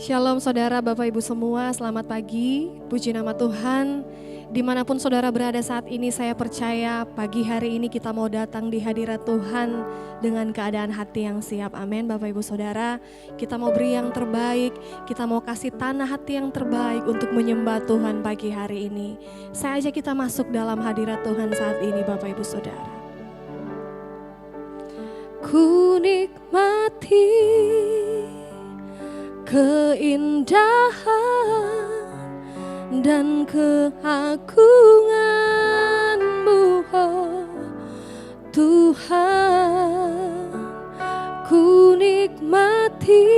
Shalom saudara, Bapak Ibu semua, selamat pagi, puji nama Tuhan. Dimanapun saudara berada saat ini, saya percaya pagi hari ini kita mau datang di hadirat Tuhan dengan keadaan hati yang siap. Amin Bapak Ibu Saudara, kita mau beri yang terbaik, kita mau kasih tanah hati yang terbaik untuk menyembah Tuhan pagi hari ini. Saya ajak kita masuk dalam hadirat Tuhan saat ini Bapak Ibu Saudara. Ku nikmati keindahan dan keagungan-Mu, oh Tuhan. Ku nikmati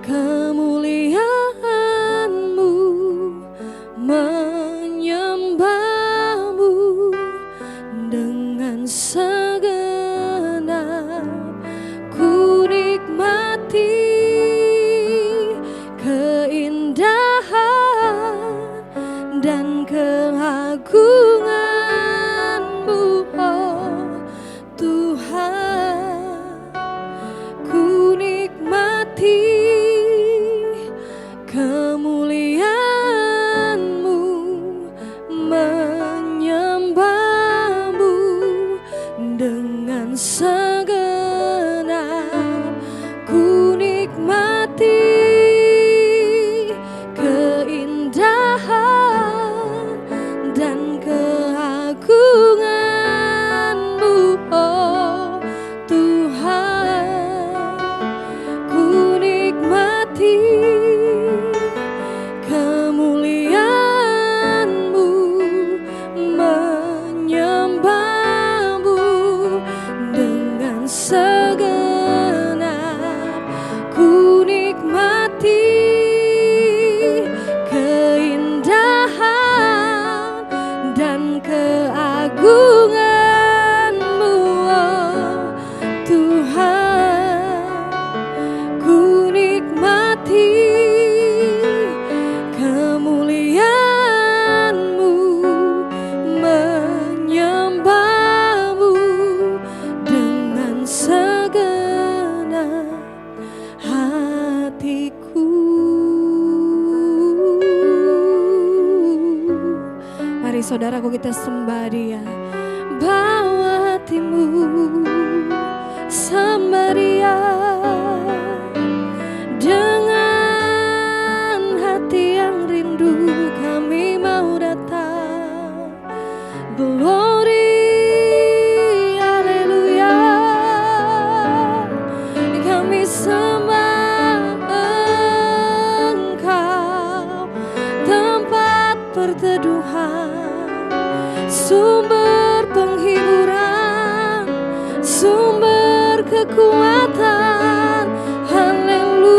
kemuliaan-Mu, menyembah-Mu dengan segenap. Ku nikmati dan keagungan-Mu, oh Tuhan. Ku nikmati kemuliaan-Mu, menyembah-Mu dengan segenap. Ku nikmati dan keagungan-Mu, oh Tuhan. Ku nikmati kemuliaan-Mu, menyembah-Mu dengan segenap. Ku nikmati dan keagungan-Mu, oh Tuhan. Ku nikmati kemuliaan-Mu, menyembah-Mu dengan segenap hatiku. Mari saudaraku kita sembah Dia. Bawa hatimu, sembah Dia. Dengan hati yang rindu kami mau datang. Glory, haleluya. Kami sembah Engkau, tempat perteduhan, sumber penghiburan, sumber kekuatan. Haleluya.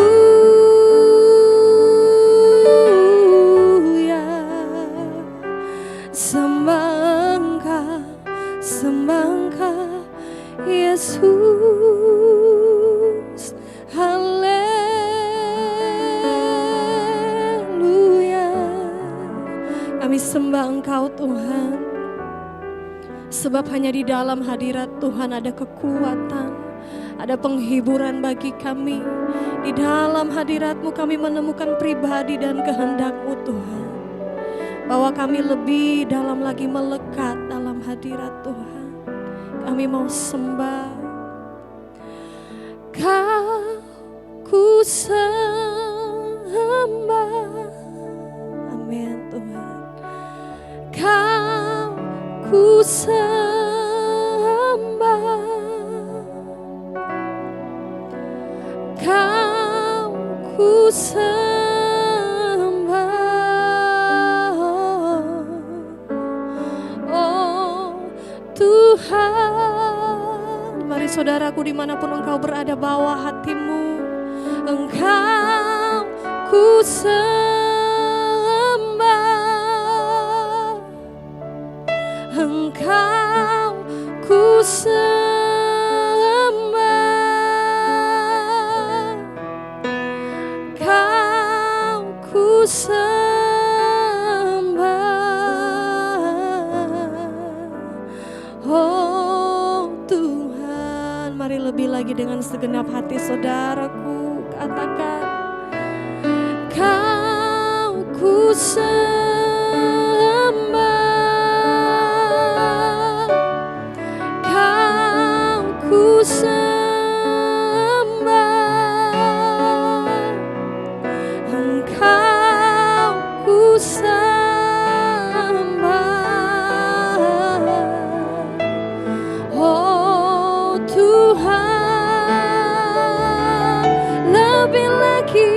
Sembah Engkau Yesus. Haleluya. Kami sembah Engkau Tuhan, sebab hanya di dalam hadirat Tuhan ada kekuatan, ada penghiburan bagi kami. Di dalam hadirat-Mu kami menemukan pribadi dan kehendak-Mu Tuhan, bahwa kami lebih dalam lagi melekat dalam hadirat Tuhan. Kami mau sembah Kau, ku sembah. Amin Tuhan. Kau ku sembah, Kau ku sembah, oh Tuhan. Mari saudaraku dimanapun engkau berada, bawa hatimu. Engkau ku sembah, Engkau ku sembah, Kau ku sembah, oh Tuhan. Mari lebih lagi dengan segenap hati saudaraku katakan, ku sembah, Kau ku sembah, Engkau ku sembah. Oh Tuhan, lebih lagi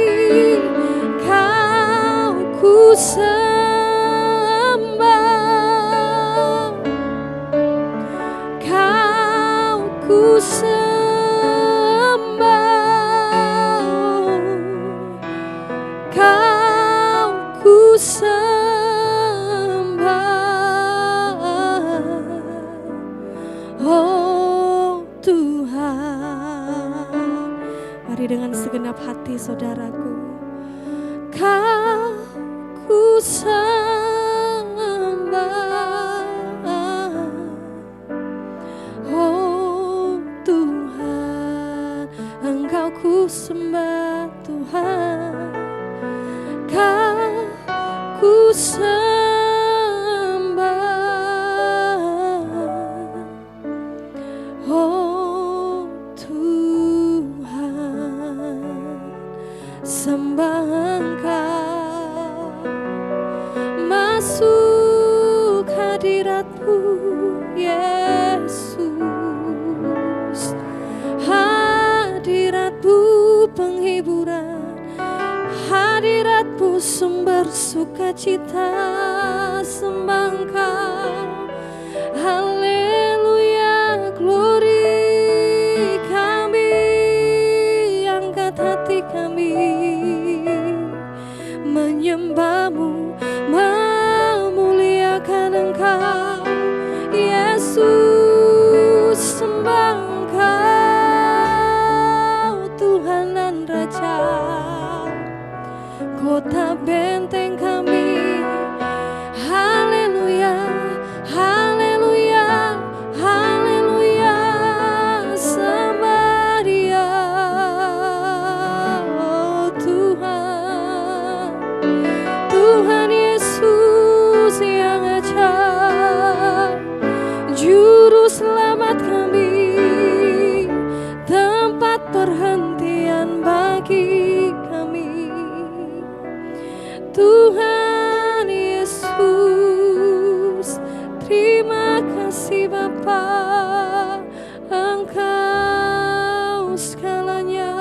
Kau ku sembah, Kau ku sembah, Kau ku sembah. Oh Tuhan, mari dengan segenap hati saudaraku, Kau ku sembah. Oh Tuhan, Engkau ku sembah Tuhan, Kau ku sembah. Oh Tuhan, sembah Engkau, masuk hadirat-Mu Yesus, hadirat-Mu penghiburan, hadirat-Mu sumber sukacita, sembah Engkau. Haleluya, glory, kami angkat hati kami menyembah-Mu, memuliakan Engkau Yesus, sembah Engkau Tuhan dan Raja, kota benteng kami. Haleluya, haleluya, haleluya, sembah Dia. Oh Tuhan, Tuhan Yesus yang ajaib, juru selamat kami, tempat perhentian bagi kami. Tuhan Yesus, terima kasih Bapa, Engkau segalanya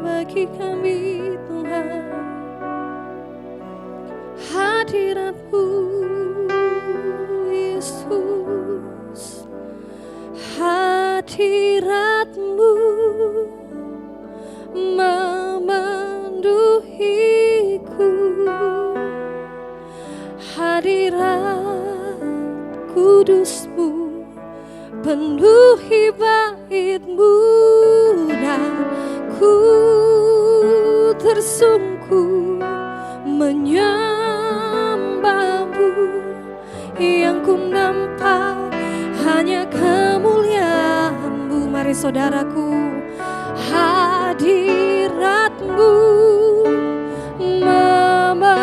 bagi kami Tuhan. Hadirat-Mu Yesus, hadirat-Mu memenuhiku, hadirat kudus-Mu penuhi bait-Mu, dan ku tersungkur menyembah-Mu. Yang ku nampak hanya kemuliaan-Mu. Mari saudaraku, hadirat-Mu memenuhiku,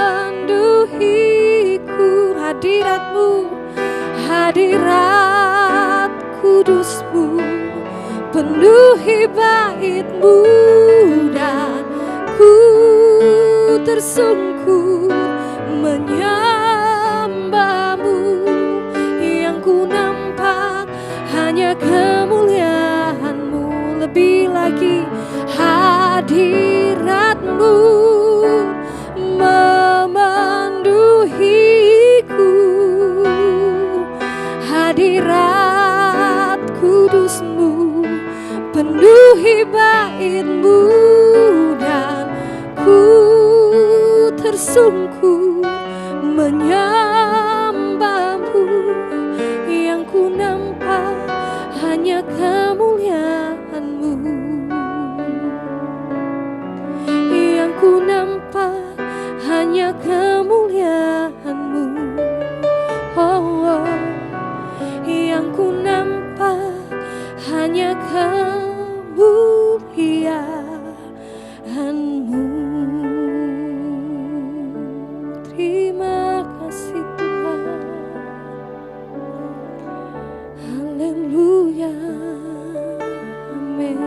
hadirat-Mu, hadirat kudus-Mu penuhi bait-Mu, dan ku tersungkur menyembah-Mu. Yang ku nampak hanya kemuliaan-Mu, lebih lagi hadirat-Mu memenuhiku, hadirat kudus-Mu penuhi bait-Mu, dan ku tersungkur menyembah-Mu. Yang ku nampak hanya kemuliaan-Mu, yang ku nampak hanya kemuliaan-Mu. Oh, oh. Yang ku nampak hanya kemuliaan-Mu. Haleluya. Amin.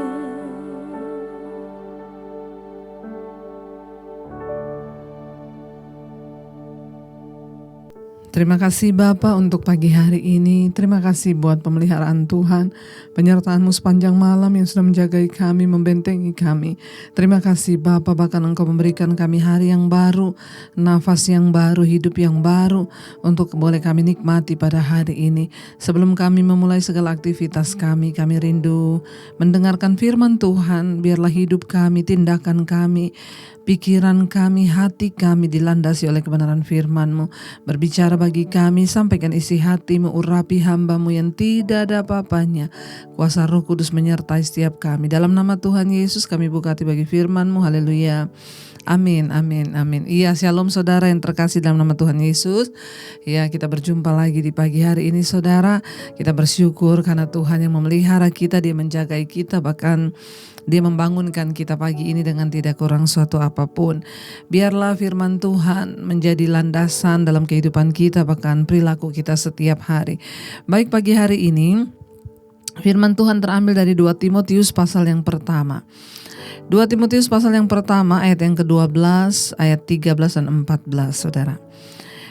Terima kasih Bapa untuk pagi hari ini. Terima kasih buat pemeliharaan Tuhan, penyertaan-Mu sepanjang malam yang sudah menjagai kami, membentengi kami. Terima kasih Bapa, bahkan Engkau memberikan kami hari yang baru, nafas yang baru, hidup yang baru untuk boleh kami nikmati pada hari ini. Sebelum kami memulai segala aktivitas kami rindu mendengarkan firman Tuhan. Biarlah hidup kami, tindakan kami, pikiran kami, hati kami dilandasi oleh kebenaran firman-Mu. Berbicara bagi kami, sampaikan isi hati-Mu, urapi hamba-Mu yang tidak ada apa-apanya. Kuasa Roh Kudus menyertai setiap kami. Dalam nama Tuhan Yesus kami buka hati bagi firman-Mu. Haleluya. Amin, amin, amin. Iya, shalom saudara yang terkasih dalam nama Tuhan Yesus. Ya, kita berjumpa lagi di pagi hari ini saudara. Kita bersyukur karena Tuhan yang memelihara kita, Dia menjagai kita, bahkan Dia membangunkan kita pagi ini dengan tidak kurang suatu apapun. Biarlah firman Tuhan menjadi landasan dalam kehidupan kita, bahkan perilaku kita setiap hari. Baik, pagi hari ini firman Tuhan terambil dari 2 Timotius pasal yang pertama. 2 Timotius pasal yang pertama ayat yang ke-12, ayat 13 dan 14 saudara.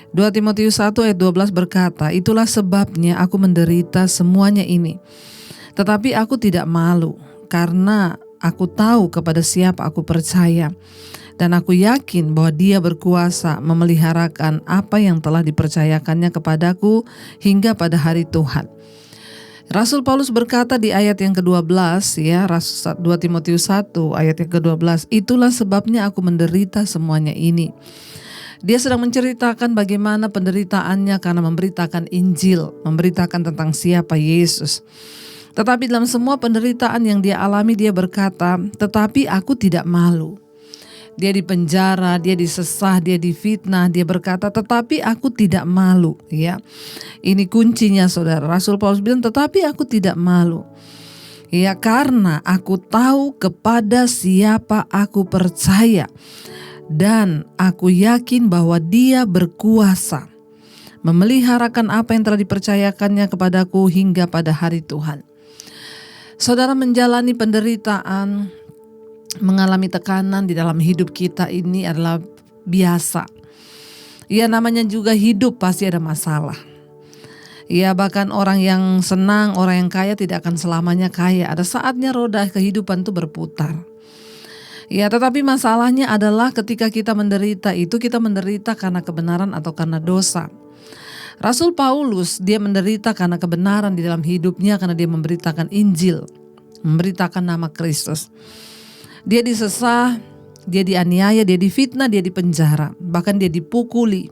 2 Timotius 1 ayat 12 berkata, "Itulah sebabnya aku menderita semuanya ini. Tetapi aku tidak malu, karena aku tahu kepada siapa aku percaya. Dan aku yakin bahwa Dia berkuasa memeliharakan apa yang telah dipercayakannya kepadaku hingga pada hari Tuhan." Rasul Paulus berkata di ayat yang ke-12 ya, 2 Timotius 1 ayat yang ke-12, "Itulah sebabnya aku menderita semuanya ini." Dia sedang menceritakan bagaimana penderitaannya karena memberitakan Injil, memberitakan tentang siapa Yesus. Tetapi dalam semua penderitaan yang dia alami, dia berkata, "Tetapi aku tidak malu." Dia dipenjara, dia disesah, dia difitnah, dia berkata, "Tetapi aku tidak malu." Ya, ini kuncinya saudara. Rasul Paulus bilang, "Tetapi aku tidak malu." Ya, karena aku tahu kepada siapa aku percaya, dan aku yakin bahwa Dia berkuasa memeliharakan apa yang telah dipercayakannya kepadaku hingga pada hari Tuhan. Saudara, menjalani penderitaan, mengalami tekanan di dalam hidup kita ini adalah biasa. Ya, namanya juga hidup, pasti ada masalah. Ya, bahkan orang yang senang, orang yang kaya tidak akan selamanya kaya. Ada saatnya roda kehidupan itu berputar. Ya, tetapi masalahnya adalah ketika kita menderita itu, kita menderita karena kebenaran atau karena dosa. Rasul Paulus, dia menderita karena kebenaran di dalam hidupnya, karena dia memberitakan Injil, memberitakan nama Kristus. Dia disesah, dia dianiaya, dia difitnah, dia dipenjara, bahkan dia dipukuli.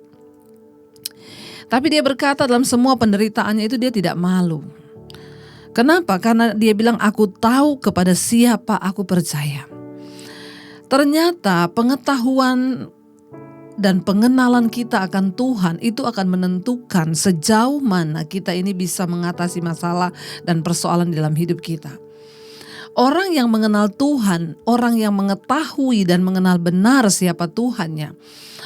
Tapi dia berkata dalam semua penderitaannya itu dia tidak malu. Kenapa? Karena dia bilang, "Aku tahu kepada siapa aku percaya." Ternyata pengetahuan dan pengenalan kita akan Tuhan itu akan menentukan sejauh mana kita ini bisa mengatasi masalah dan persoalan di dalam hidup kita. Orang yang mengenal Tuhan, orang yang mengetahui dan mengenal benar siapa Tuhannya,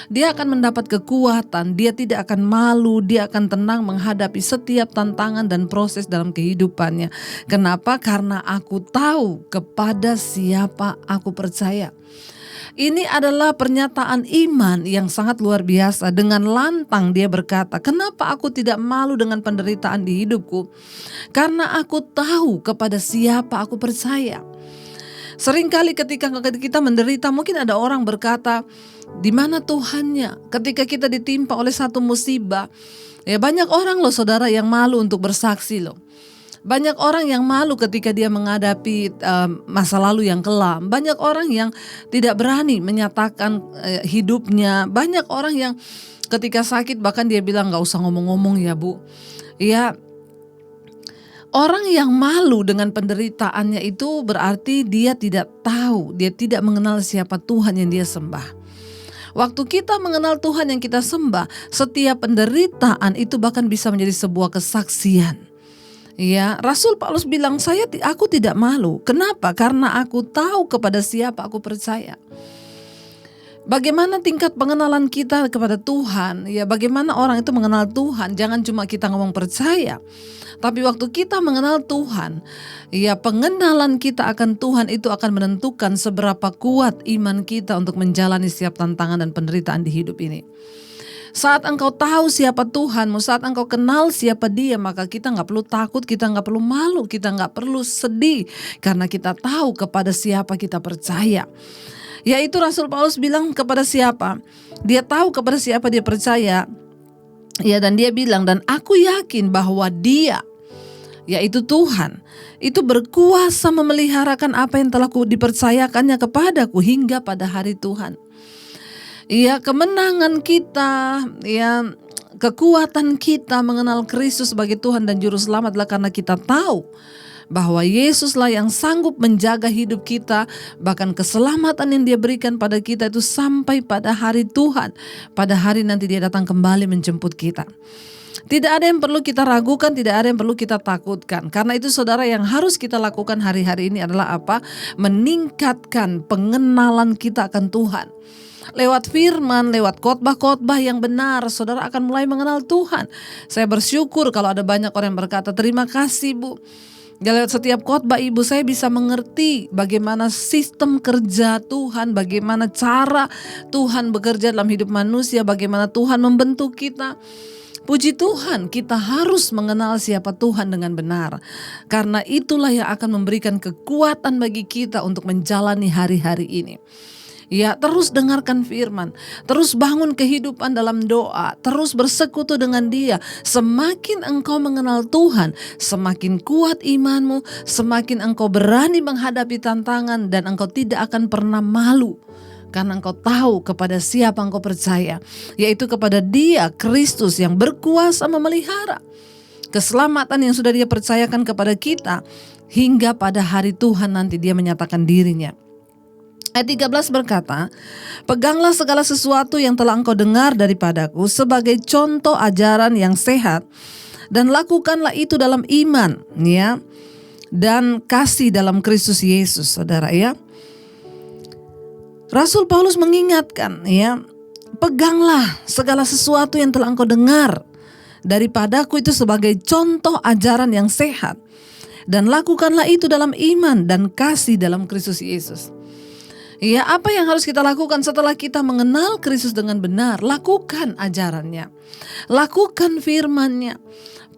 dia akan mendapat kekuatan, dia tidak akan malu, dia akan tenang menghadapi setiap tantangan dan proses dalam kehidupannya. Kenapa? Karena aku tahu kepada siapa aku percaya. Ini adalah pernyataan iman yang sangat luar biasa. Dengan lantang dia berkata, "Kenapa aku tidak malu dengan penderitaan di hidupku? Karena aku tahu kepada siapa aku percaya." Seringkali ketika kita menderita, mungkin ada orang berkata, "Di mana Tuhannya?" Ketika kita ditimpa oleh satu musibah, ya banyak orang loh saudara yang malu untuk bersaksi loh. Banyak orang yang malu ketika dia menghadapi masa lalu yang kelam. Banyak orang yang tidak berani menyatakan hidupnya. Banyak orang yang ketika sakit bahkan dia bilang, "Gak usah ngomong-ngomong ya Bu." Ya, orang yang malu dengan penderitaannya itu berarti dia tidak tahu, dia tidak mengenal siapa Tuhan yang dia sembah. Waktu kita mengenal Tuhan yang kita sembah, setiap penderitaan itu bahkan bisa menjadi sebuah kesaksian. Ya, Rasul Paulus bilang, aku tidak malu. Kenapa? Karena aku tahu kepada siapa aku percaya. Bagaimana tingkat pengenalan kita kepada Tuhan? Ya, bagaimana orang itu mengenal Tuhan? Jangan cuma kita ngomong percaya, tapi waktu kita mengenal Tuhan, ya pengenalan kita akan Tuhan itu akan menentukan seberapa kuat iman kita untuk menjalani setiap tantangan dan penderitaan di hidup ini. Saat engkau tahu siapa Tuhanmu, saat engkau kenal siapa Dia, maka kita gak perlu takut, kita gak perlu malu, kita gak perlu sedih, karena kita tahu kepada siapa kita percaya. Yaitu Rasul Paulus bilang kepada siapa? Dia tahu kepada siapa dia percaya. Ya, dan dia bilang, dan aku yakin bahwa Dia, yaitu Tuhan, itu berkuasa memeliharakan apa yang telah dipercayakannya kepadaku hingga pada hari Tuhan. Ya, kemenangan kita, ya kekuatan kita mengenal Kristus sebagai Tuhan dan Juru Selamat adalah karena kita tahu bahwa Yesuslah yang sanggup menjaga hidup kita, bahkan keselamatan yang Dia berikan pada kita itu sampai pada hari Tuhan, pada hari nanti Dia datang kembali menjemput kita. Tidak ada yang perlu kita ragukan, tidak ada yang perlu kita takutkan. Karena itu saudara, yang harus kita lakukan hari-hari ini adalah apa? Meningkatkan pengenalan kita akan Tuhan. Lewat firman, lewat khotbah-khotbah yang benar, saudara akan mulai mengenal Tuhan. Saya bersyukur kalau ada banyak orang yang berkata, terima kasih Bu. Ya, lewat setiap khotbah Ibu saya bisa mengerti bagaimana sistem kerja Tuhan, bagaimana cara Tuhan bekerja dalam hidup manusia, bagaimana Tuhan membentuk kita. Puji Tuhan, kita harus mengenal siapa Tuhan dengan benar. Karena itulah yang akan memberikan kekuatan bagi kita untuk menjalani hari-hari ini. Ya, terus dengarkan firman, terus bangun kehidupan dalam doa, terus bersekutu dengan Dia. Semakin engkau mengenal Tuhan, semakin kuat imanmu, semakin engkau berani menghadapi tantangan, dan engkau tidak akan pernah malu. Karena engkau tahu kepada siapa engkau percaya, yaitu kepada Dia, Kristus yang berkuasa memelihara keselamatan yang sudah Dia percayakan kepada kita hingga pada hari Tuhan nanti Dia menyatakan dirinya. Ayat 13 berkata, peganglah segala sesuatu yang telah engkau dengar daripadaku sebagai contoh ajaran yang sehat, dan lakukanlah itu dalam iman, ya, dan kasih dalam Kristus Yesus, saudara, ya. Rasul Paulus mengingatkan, ya, peganglah segala sesuatu yang telah engkau dengar daripadaku itu sebagai contoh ajaran yang sehat, dan lakukanlah itu dalam iman dan kasih dalam Kristus Yesus. Ya, apa yang harus kita lakukan setelah kita mengenal Kristus dengan benar? Lakukan ajarannya, lakukan firman-Nya.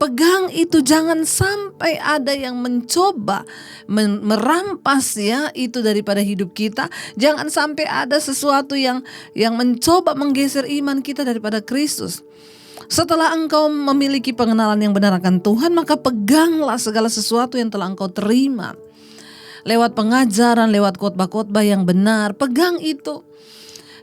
Pegang itu, jangan sampai ada yang mencoba merampas, ya, itu daripada hidup kita. Jangan sampai ada sesuatu yang mencoba menggeser iman kita daripada Kristus. Setelah engkau memiliki pengenalan yang benar akan Tuhan, maka peganglah segala sesuatu yang telah engkau terima. Lewat pengajaran, lewat khotbah-khotbah yang benar, pegang itu.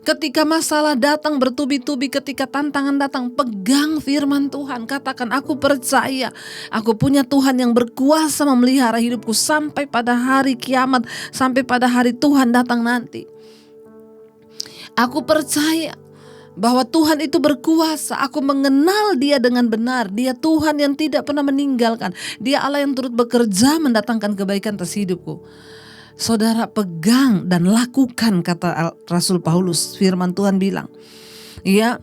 Ketika masalah datang bertubi-tubi, ketika tantangan datang, pegang firman Tuhan. Katakan, aku percaya, aku punya Tuhan yang berkuasa memelihara hidupku sampai pada hari kiamat, sampai pada hari Tuhan datang nanti. Aku percaya bahwa Tuhan itu berkuasa. Aku mengenal Dia dengan benar. Dia Tuhan yang tidak pernah meninggalkan. Dia Allah yang turut bekerja mendatangkan kebaikan atas hidupku. Saudara, pegang dan lakukan, kata Rasul Paulus. Firman Tuhan bilang, ya,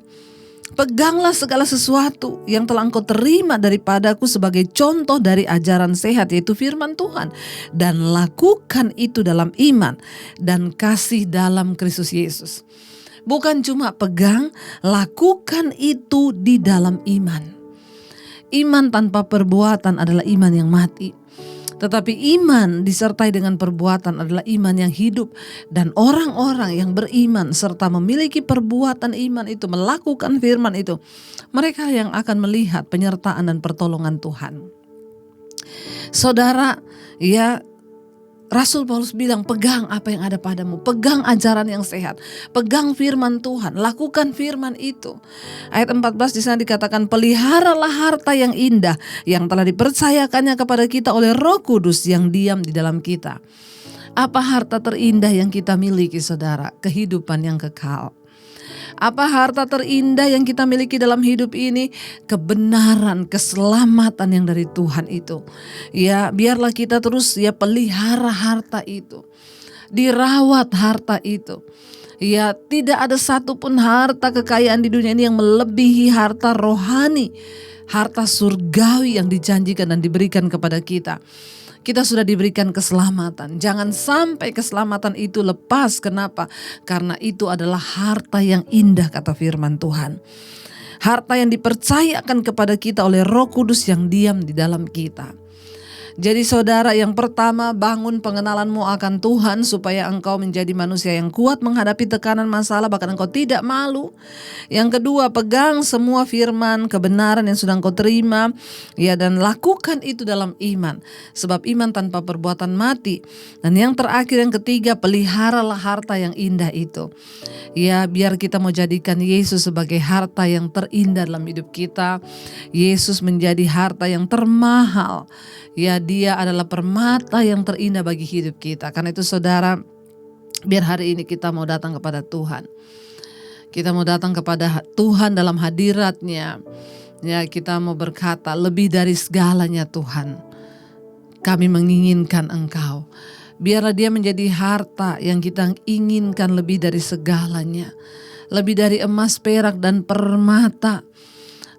peganglah segala sesuatu yang telah engkau terima daripadaku sebagai contoh dari ajaran sehat, yaitu firman Tuhan, dan lakukan itu dalam iman dan kasih dalam Kristus Yesus. Bukan cuma pegang, lakukan itu di dalam iman. Iman tanpa perbuatan adalah iman yang mati. Tetapi iman disertai dengan perbuatan adalah iman yang hidup. Dan orang-orang yang beriman serta memiliki perbuatan iman itu, melakukan firman itu, mereka yang akan melihat penyertaan dan pertolongan Tuhan. Saudara, ya, Rasul Paulus bilang, pegang apa yang ada padamu, pegang ajaran yang sehat, pegang firman Tuhan, lakukan firman itu. Ayat 14 di sana dikatakan, peliharalah harta yang indah yang telah dipercayakannya kepada kita oleh Roh Kudus yang diam di dalam kita. Apa harta terindah yang kita miliki, saudara? Kehidupan yang kekal. Apa harta terindah yang kita miliki dalam hidup ini? Kebenaran, keselamatan yang dari Tuhan itu. Ya, biarlah kita terus, ya, pelihara harta itu. Dirawat harta itu. Ya, tidak ada satupun harta kekayaan di dunia ini yang melebihi harta rohani, harta surgawi yang dijanjikan dan diberikan kepada kita. Kita sudah diberikan keselamatan. Jangan sampai keselamatan itu lepas. Kenapa? Karena itu adalah harta yang indah, kata firman Tuhan. Harta yang dipercayakan kepada kita oleh Roh Kudus yang diam di dalam kita. Jadi saudara, yang pertama, bangun pengenalanmu akan Tuhan supaya engkau menjadi manusia yang kuat menghadapi tekanan masalah, bahkan engkau tidak malu. Yang kedua, pegang semua firman kebenaran yang sudah engkau terima, ya, dan lakukan itu dalam iman, sebab iman tanpa perbuatan mati. Dan yang terakhir, yang ketiga, peliharalah harta yang indah itu. Ya, biar kita mau jadikan Yesus sebagai harta yang terindah dalam hidup kita. Yesus menjadi harta yang termahal. Ya, dia adalah permata yang terindah bagi hidup kita. Karena itu saudara, biar hari ini kita mau datang kepada Tuhan. Kita mau datang kepada Tuhan dalam hadirat-Nya. Ya, kita mau berkata, lebih dari segalanya Tuhan, kami menginginkan Engkau. Biarlah dia menjadi harta yang kita inginkan lebih dari segalanya. Lebih dari emas, perak, dan permata.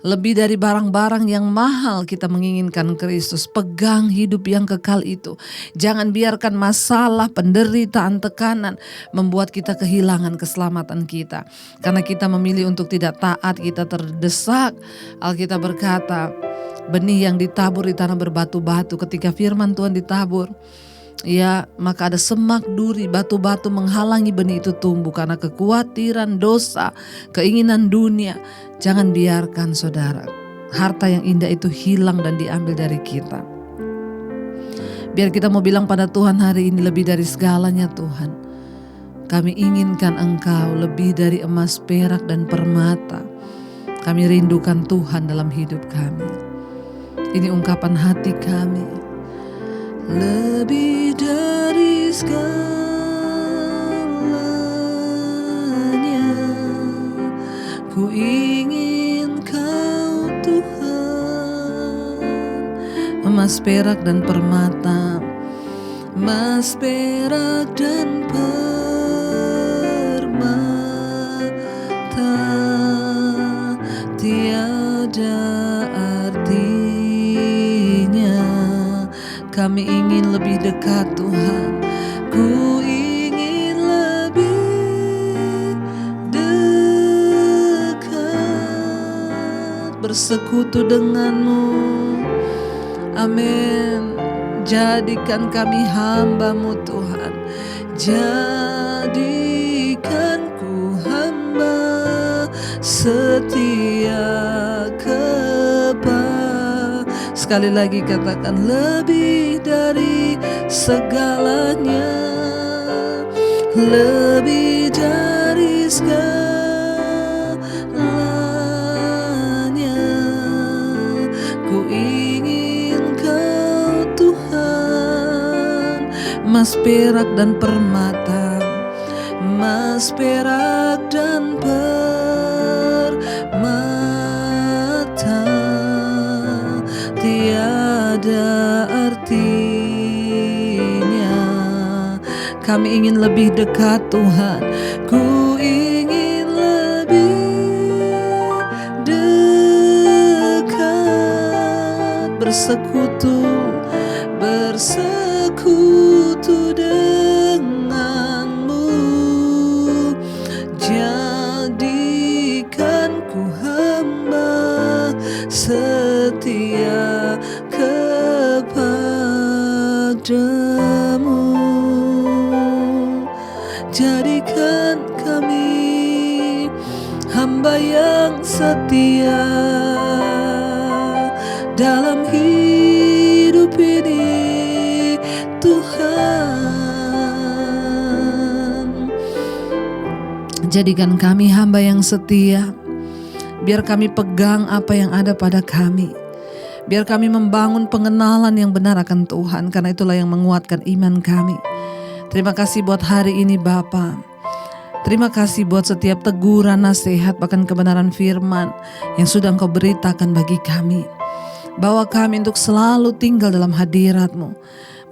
Lebih dari barang-barang yang mahal, kita menginginkan Kristus. Pegang hidup yang kekal itu. Jangan biarkan masalah, penderitaan, tekanan membuat kita kehilangan keselamatan kita. Karena kita memilih untuk tidak taat, kita terdesak. Alkitab berkata, benih yang ditabur di tanah berbatu-batu. Ketika firman Tuhan ditabur, ya, maka ada semak duri, batu-batu menghalangi benih itu tumbuh karena kekhawatiran, dosa, keinginan dunia. Jangan biarkan saudara, harta yang indah itu hilang dan diambil dari kita. Biar kita mau bilang pada Tuhan hari ini, lebih dari segalanya Tuhan, kami inginkan Engkau lebih dari emas, perak, dan permata. Kami rindukan Tuhan dalam hidup kami. Ini ungkapan hati kami. Lebih dari segalanya, ku ingin Kau Tuhan. Emas, perak, dan permata, emas, perak, dan permata tiada artinya. Kami ingin lebih dekat Tuhan. Ku ingin lebih dekat, bersekutu denganmu. Amin. Jadikan kami hamba-Mu Tuhan. Jadikan ku hamba setia kepada. Sekali lagi katakan, lebih dari segalanya, lebih dari segalanya, ku ingin Kau Tuhan. Emas, perak, dan permata, emas, perak, dan permata tiada artinya. Kami ingin lebih dekat Tuhan. Ku ingin lebih dekat, bersekutu denganmu. Jadikan ku hamba setia kepadamu. Jadikan kami hamba yang setia dalam hidup ini, Tuhan. Jadikan kami hamba yang setia. Biar kami pegang apa yang ada pada kami. Biar kami membangun pengenalan yang benar akan Tuhan, karena itulah yang menguatkan iman kami. Terima kasih buat hari ini Bapa. Terima kasih buat setiap teguran, nasihat, bahkan kebenaran firman yang sudah Engkau beritakan bagi kami. Bawa kami untuk selalu tinggal dalam hadirat-Mu.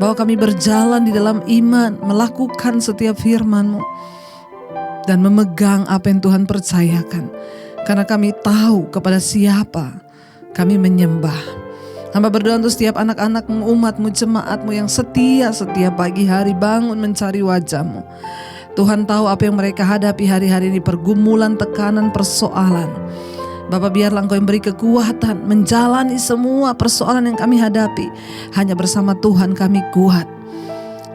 Bawa kami berjalan di dalam iman, melakukan setiap firman-Mu. dan memegang apa yang Tuhan percayakan. Karena kami tahu kepada siapa kami menyembah. Hamba berdoa untuk setiap anak-anak-Mu, umat-Mu, jemaat-Mu yang setia setiap pagi hari bangun mencari wajah-Mu. Tuhan tahu apa yang mereka hadapi hari-hari ini, pergumulan, tekanan, persoalan. Bapa, biarlah Engkau yang beri kekuatan menjalani semua persoalan yang kami hadapi. Hanya bersama Tuhan kami kuat.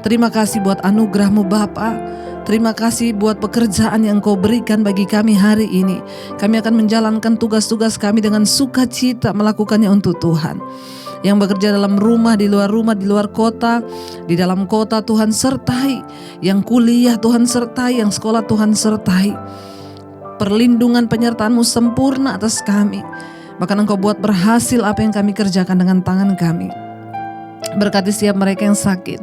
Terima kasih buat anugerah-Mu Bapa. Terima kasih buat pekerjaan yang Engkau berikan bagi kami hari ini. Kami akan menjalankan tugas-tugas kami dengan sukacita, melakukannya untuk Tuhan. Yang bekerja dalam rumah, di luar kota, di dalam kota Tuhan sertai. Yang kuliah Tuhan sertai, yang sekolah Tuhan sertai. Perlindungan penyertaan-Mu sempurna atas kami. Bahkan Engkau buat berhasil apa yang kami kerjakan dengan tangan kami. Berkati setiap mereka yang sakit.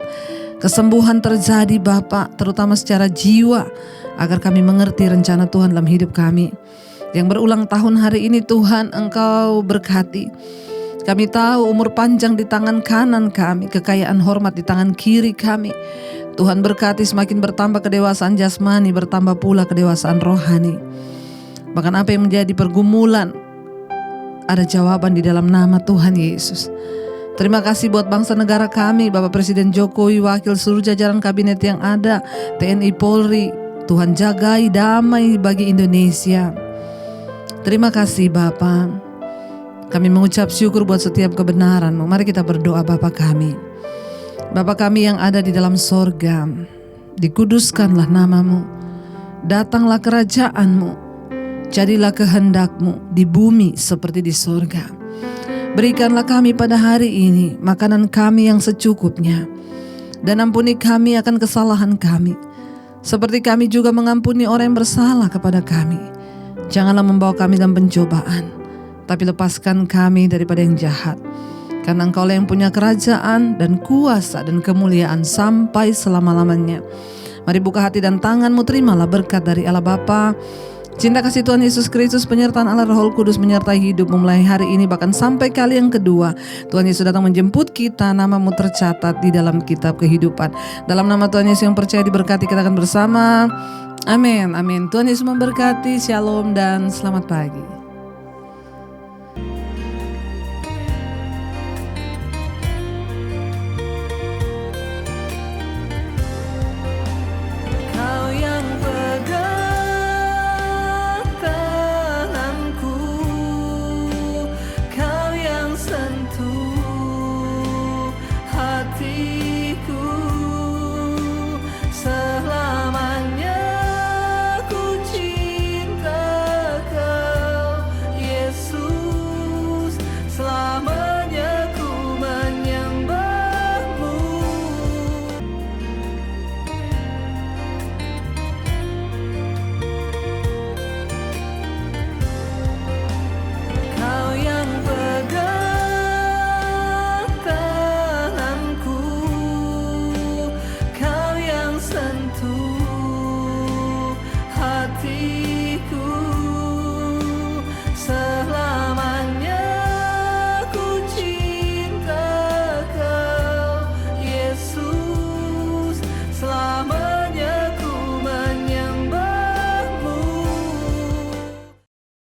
Kesembuhan terjadi Bapa, terutama secara jiwa, agar kami mengerti rencana Tuhan dalam hidup kami. Yang berulang tahun hari ini Tuhan, Engkau berkati. Kami tahu umur panjang di tangan kanan kami, kekayaan hormat di tangan kiri kami. Tuhan berkati semakin bertambah kedewasaan jasmani, bertambah pula kedewasaan rohani. Bahkan apa yang menjadi pergumulan, ada jawaban di dalam nama Tuhan Yesus. Terima kasih buat bangsa negara kami, Bapak Presiden Jokowi, wakil seluruh jajaran kabinet yang ada, TNI Polri. Tuhan jagai damai bagi Indonesia. Terima kasih Bapa. Kami mengucap syukur buat setiap kebenaran-Mu. Mari kita berdoa. Bapa kami, Bapa kami yang ada di dalam sorga, dikuduskanlah nama-Mu, datanglah kerajaan-Mu, jadilah kehendak-Mu di bumi seperti di sorga. Berikanlah kami pada hari ini makanan kami yang secukupnya, dan ampuni kami akan kesalahan kami, seperti kami juga mengampuni orang yang bersalah kepada kami. Janganlah membawa kami dalam pencobaan, tapi lepaskan kami daripada yang jahat. Karena Engkau lah yang punya kerajaan dan kuasa dan kemuliaan sampai selama-lamanya. Mari buka hati dan tangan-Mu, terimalah berkat dari Allah Bapa, cinta kasih Tuhan Yesus Kristus, penyertaan Allah Roh Kudus menyertai hidupmu mulai hari ini bahkan sampai kali yang kedua. Tuhan Yesus datang menjemput kita, nama-Mu tercatat di dalam kitab kehidupan. Dalam nama Tuhan Yesus yang percaya diberkati, kita akan bersama. Amin, amin. Tuhan Yesus memberkati. Shalom dan selamat pagi. Sentuh hati